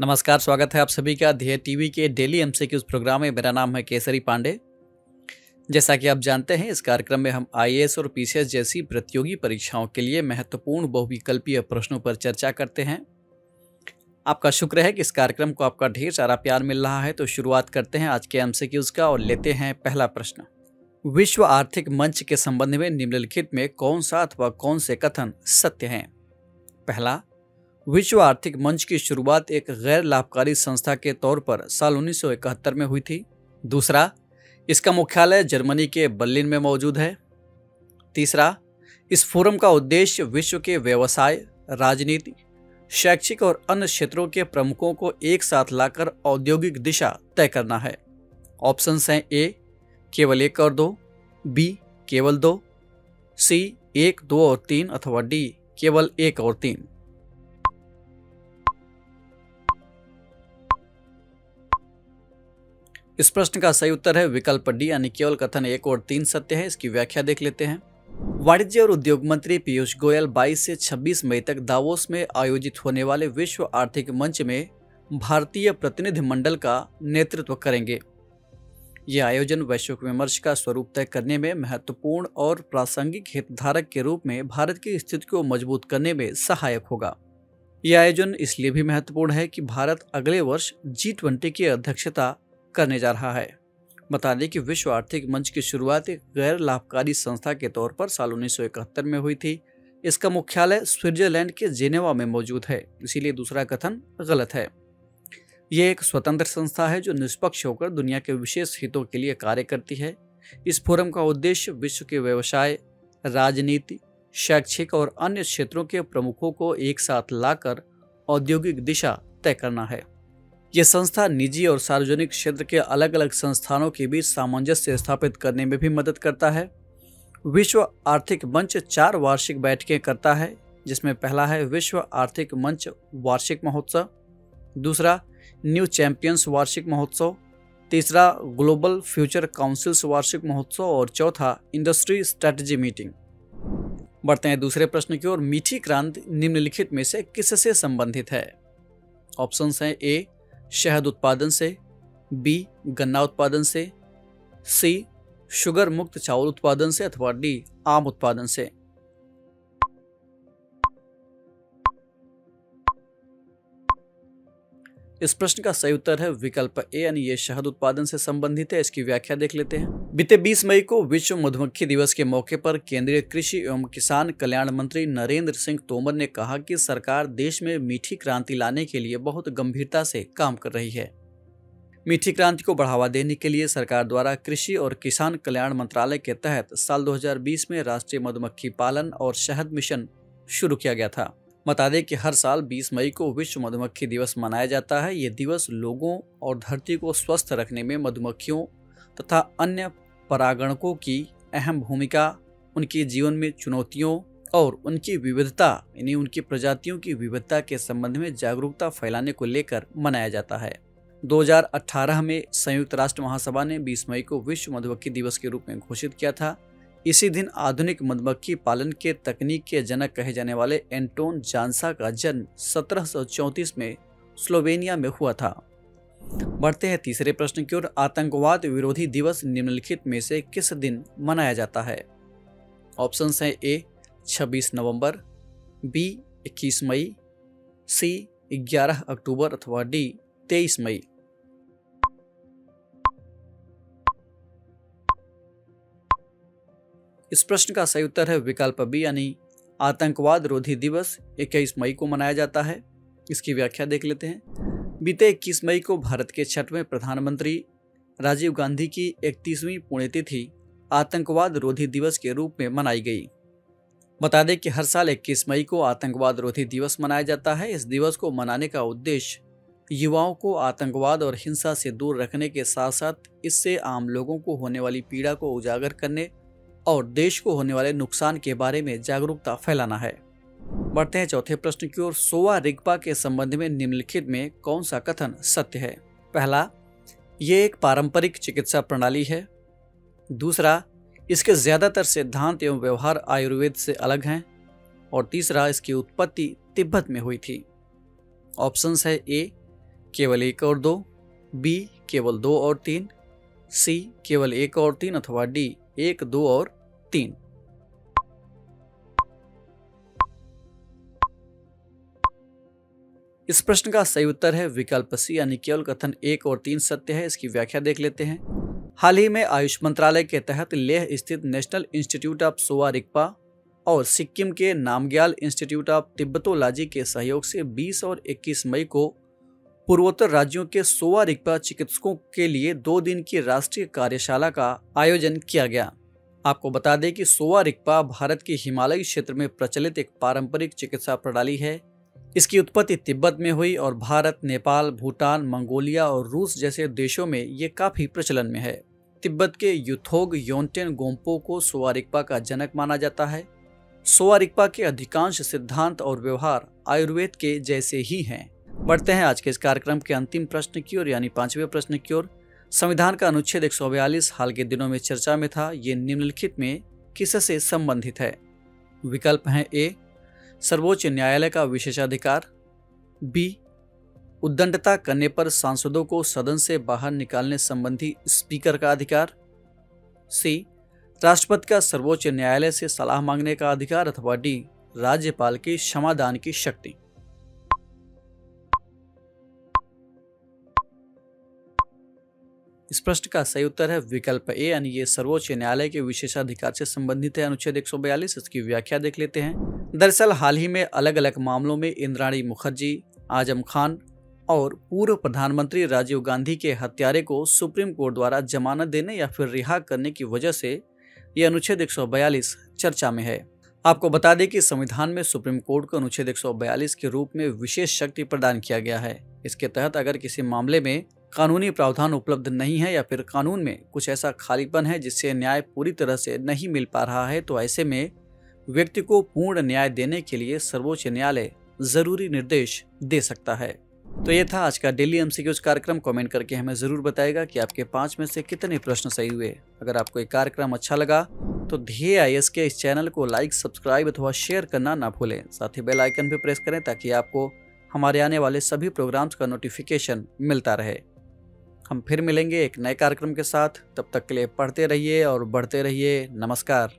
नमस्कार, स्वागत है आप सभी का ध्येय टीवी के डेली एमसीक्यूज प्रोग्राम में। मेरा नाम है केसरी पांडे। जैसा कि आप जानते हैं, इस कार्यक्रम में हम आईएएस और पीसीएस जैसी प्रतियोगी परीक्षाओं के लिए महत्वपूर्ण बहुविकल्पीय प्रश्नों पर चर्चा करते हैं। आपका शुक्र है कि इस कार्यक्रम को आपका ढेर सारा प्यार मिल रहा है। तो शुरुआत करते हैं आज के एमसीक्यूज का और लेते हैं पहला प्रश्न। विश्व आर्थिक मंच के संबंध में निम्नलिखित में कौन सा अथवा कौन से कथन सत्य हैं? पहला, विश्व आर्थिक मंच की शुरुआत एक गैर लाभकारी संस्था के तौर पर साल 1971 में हुई थी। दूसरा, इसका मुख्यालय जर्मनी के बर्लिन में मौजूद है। तीसरा, इस फोरम का उद्देश्य विश्व के व्यवसाय, राजनीति, शैक्षिक और अन्य क्षेत्रों के प्रमुखों को एक साथ लाकर औद्योगिक दिशा तय करना है। ऑप्शंस हैं: ए केवल 1 और 2, बी केवल 2, सी 1, 2 और 3 अथवा डी केवल 1 और 3। इस प्रश्न का सही उत्तर है विकल्प डी, यानी केवल कथन 1 और 3 सत्य है। इसकी व्याख्या देख लेते हैं। वाणिज्य और उद्योग मंत्री पीयूष गोयल 22 से 26 मई तक दावोस में आयोजित होने वाले विश्व आर्थिक मंच में भारतीय प्रतिनिधिमंडल का नेतृत्व करेंगे। यह आयोजन वैश्विक विमर्श का स्वरूप तय करने में महत्वपूर्ण और प्रासंगिक हितधारक के रूप में भारत की स्थिति को मजबूत करने में सहायक होगा। यह आयोजन इसलिए भी महत्वपूर्ण है कि भारत अगले वर्ष G20 की अध्यक्षता करने जा रहा है। बता दें कि विश्व आर्थिक मंच की शुरुआत एक गैर लाभकारी संस्था के तौर पर साल 1971 में हुई थी। इसका मुख्यालय स्विट्जरलैंड के जेनेवा में मौजूद है, इसीलिए दूसरा कथन गलत है। यह एक स्वतंत्र संस्था है जो निष्पक्ष होकर दुनिया के विशेष हितों के लिए कार्य करती है। इस फोरम का उद्देश्य विश्व के व्यवसाय, राजनीति, शैक्षिक और अन्य क्षेत्रों के प्रमुखों को एक साथ लाकर औद्योगिक दिशा तय करना है। यह संस्था निजी और सार्वजनिक क्षेत्र के अलग अलग संस्थानों के बीच सामंजस्य स्थापित करने में भी मदद करता है। विश्व आर्थिक मंच 4 वार्षिक बैठकें करता है, जिसमें पहला है विश्व आर्थिक मंच वार्षिक महोत्सव, दूसरा न्यू चैंपियंस वार्षिक महोत्सव, तीसरा ग्लोबल फ्यूचर काउंसिल्स वार्षिक महोत्सव और चौथा इंडस्ट्री स्ट्रेटजी मीटिंग। बढ़ते हैं दूसरे प्रश्न की ओर। मीठी क्रांति निम्नलिखित में से किससे संबंधित है? ऑप्शंस हैं: ए शहद उत्पादन से, बी गन्ना उत्पादन से, सी शुगर मुक्त चावल उत्पादन से अथवा डी आम उत्पादन से। इस प्रश्न का सही उत्तर है विकल्प ए, यानी ये शहद उत्पादन से संबंधित है। इसकी व्याख्या देख लेते हैं। बीते 20 मई को विश्व मधुमक्खी दिवस के मौके पर केंद्रीय कृषि एवं किसान कल्याण मंत्री नरेंद्र सिंह तोमर ने कहा कि सरकार देश में मीठी क्रांति लाने के लिए बहुत गंभीरता से काम कर रही है। मीठी क्रांति को बढ़ावा देने के लिए सरकार द्वारा कृषि और किसान कल्याण मंत्रालय के तहत साल 2020 में राष्ट्रीय मधुमक्खी पालन और शहद मिशन शुरू किया गया था। बता दें कि हर साल 20 मई को विश्व मधुमक्खी दिवस मनाया जाता है। ये दिवस लोगों और धरती को स्वस्थ रखने में मधुमक्खियों तथा अन्य परागणकों की अहम भूमिका, उनके जीवन में चुनौतियों और उनकी विविधता यानी उनकी प्रजातियों की विविधता के संबंध में जागरूकता फैलाने को लेकर मनाया जाता है। 2018 में संयुक्त राष्ट्र महासभा ने 20 मई को विश्व मधुमक्खी दिवस के रूप में घोषित किया था। इसी दिन आधुनिक मधुमक्खी पालन के तकनीक के जनक कहे जाने वाले एंटोन जानसा का जन्म 1734 में स्लोवेनिया में हुआ था। बढ़ते हैं तीसरे प्रश्न की ओर। आतंकवाद विरोधी दिवस निम्नलिखित में से किस दिन मनाया जाता है? ऑप्शंस हैं: ए 26 नवंबर, बी 21 मई, सी 11 अक्टूबर अथवा डी 23 मई। इस प्रश्न का सही उत्तर है विकल्प बी, यानी आतंकवाद विरोधी दिवस 21 मई को मनाया जाता है। इसकी व्याख्या देख लेते हैं। बीते 21 मई को भारत के 6वें प्रधानमंत्री राजीव गांधी की 31वीं पुण्यतिथि आतंकवाद विरोधी दिवस के रूप में मनाई गई। बता दें कि हर साल 21 मई को आतंकवाद विरोधी दिवस मनाया जाता है। इस दिवस को मनाने का उद्देश्य युवाओं को आतंकवाद और हिंसा से दूर रखने के साथ साथ इससे आम लोगों को होने वाली पीड़ा को उजागर करने और देश को होने वाले नुकसान के बारे में जागरूकता फैलाना है। बढ़ते हैं चौथे प्रश्न की ओर। सोवा रिगपा के संबंध में निम्नलिखित में कौन सा कथन सत्य है? पहला, ये एक पारंपरिक चिकित्सा प्रणाली है। दूसरा, इसके ज्यादातर सिद्धांत एवं व्यवहार आयुर्वेद से अलग हैं। और तीसरा, इसकी उत्पत्ति तिब्बत में हुई थी। ऑप्शंस है: ए केवल 1 और 2, बी केवल 2 और 3, सी केवल 1 और 3 अथवा डी 1, 2 और 3। इस प्रश्न का सही उत्तर है विकल्प सी यानी केवल कथन 1 और 3 सत्य है। इसकी व्याख्या देख लेते हैं। हाल ही में आयुष मंत्रालय के तहत लेह स्थित national institute of Sowa Rigpa और सिक्किम के नामग्याल इंस्टीट्यूट ऑफ तिब्बतोलॉजी के सहयोग से 20 और 21 मई को पूर्वोत्तर राज्यों के सोवा रिगपा चिकित्सकों के लिए 2 दिन की राष्ट्रीय कार्यशाला का आयोजन किया गया। आपको बता दें कि सोवा रिगपा भारत के हिमालयी क्षेत्र में प्रचलित एक पारंपरिक चिकित्सा प्रणाली है। इसकी उत्पत्ति तिब्बत में हुई और भारत, नेपाल, भूटान, मंगोलिया और रूस जैसे देशों में ये काफी प्रचलन में है। तिब्बत के युथोग योंटेन गोम्पो को सोवा रिगपा का जनक माना जाता है। सोवा रिगपा के अधिकांश सिद्धांत और व्यवहार आयुर्वेद के जैसे ही हैं। बढ़ते हैं आज के इस कार्यक्रम के अंतिम प्रश्न की ओर यानी 5वें प्रश्न की ओर। संविधान का अनुच्छेद 142 हाल के दिनों में चर्चा में था। ये निम्नलिखित में किससे संबंधित है? विकल्प हैं ए सर्वोच्च न्यायालय का विशेषाधिकार, बी उद्दंडता करने पर सांसदों को सदन से बाहर निकालने संबंधी स्पीकर का अधिकार, सी राष्ट्रपति का सर्वोच्च न्यायालय से सलाह मांगने का अधिकार अथवा डी राज्यपाल की क्षमादान की शक्ति। इस प्रश्न का सही उत्तर है विकल्प ए यानी ये सर्वोच्च न्यायालय के विशेषाधिकार से संबंधित है। अनुच्छेद 142 इसकी व्याख्या देख लेते हैं। दरअसल हाल ही में अलग अलग मामलों में इंद्राणी मुखर्जी, आजम खान और पूर्व प्रधानमंत्री राजीव गांधी के हत्यारे को सुप्रीम कोर्ट द्वारा जमानत देने या फिर रिहा करने की वजह से यह अनुच्छेद 142 चर्चा में है। आपको बता दें कि संविधान में सुप्रीम कोर्ट को अनुच्छेद 142 के रूप में विशेष शक्ति प्रदान किया गया है। इसके तहत अगर किसी मामले में कानूनी प्रावधान उपलब्ध नहीं है या फिर कानून में कुछ ऐसा खालीपन है जिससे न्याय पूरी तरह से नहीं मिल पा रहा है, तो ऐसे में व्यक्ति को पूर्ण न्याय देने के लिए सर्वोच्च न्यायालय जरूरी निर्देश दे सकता है। तो ये था आज का डेली एमसीक्यूज कार्यक्रम। कमेंट करके हमें जरूर बताएगा कि आपके 5 में से कितने प्रश्न सही हुए। अगर आपको ये कार्यक्रम अच्छा लगा तो ध्येय आईएएस के इस चैनल को लाइक, सब्सक्राइब अथवा शेयर करना ना भूलें। साथ ही बेल आइकन भी प्रेस करें ताकि आपको हमारे आने वाले सभी प्रोग्राम्स का नोटिफिकेशन मिलता रहे। हम फिर मिलेंगे एक नए कार्यक्रम के साथ। तब तक के लिए पढ़ते रहिए और बढ़ते रहिए। नमस्कार।